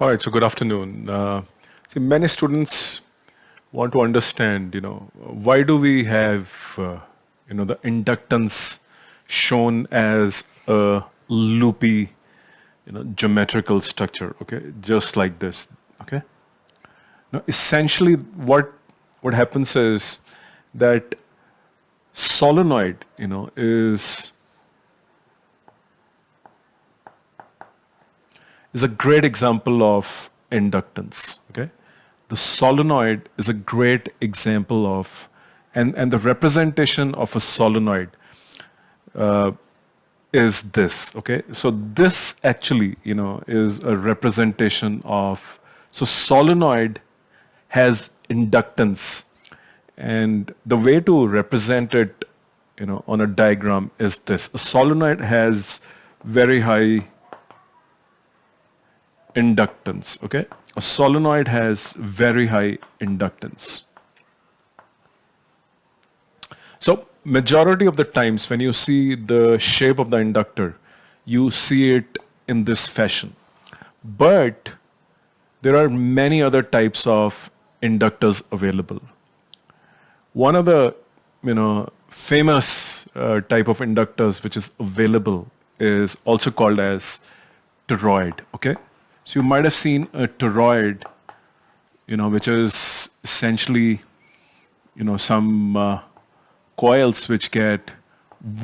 All right, so good afternoon. See, many students want to understand, why do we have, the inductance shown as a loopy, geometrical structure, okay, just like this, okay? Now, essentially, what happens is that solenoid, is a great example of inductance. Okay, the solenoid is a great example of, and the representation of a solenoid is this. Okay, so this actually, is a representation of. So solenoid has inductance, and the way to represent it, on a diagram is this: a solenoid has very high inductance. Okay, a solenoid has very high inductance. So majority of the times when you see the shape of the inductor, you see it in this fashion. But there are many other types of inductors available. One of the famous type of inductors which is available is also called as toroid. Okay, so you might have seen a toroid, which is essentially, some coils which get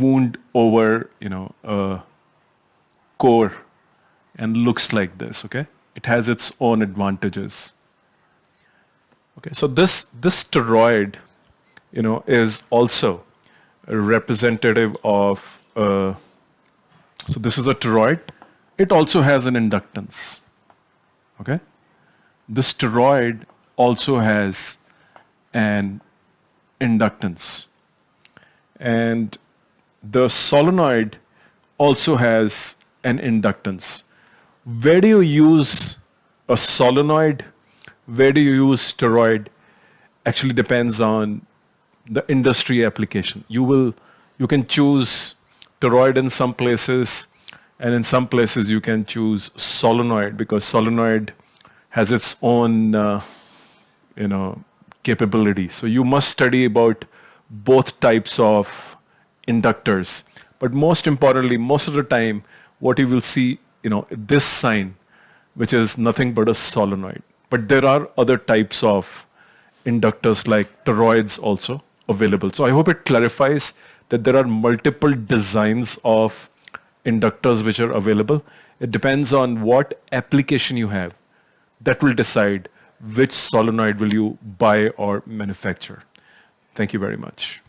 wound over, a core and looks like this. Okay, it has its own advantages. Okay, so this toroid, is also a representative of. So this is a toroid. It also has an inductance. Okay, this toroid also has an inductance, and the solenoid also has an inductance. Where do you use a solenoid? Where do you use toroid? Actually depends on the industry application. You can choose toroid in some places, and in some places you can choose solenoid, because solenoid has its own capability. So you must study about both types of inductors. But most importantly, most of the time what you will see, this sign, which is nothing but a solenoid. But there are other types of inductors like toroids also available. So I hope it clarifies that there are multiple designs of inductors which are available. It depends on what application you have. That will decide which solenoid will you buy or manufacture. Thank you very much.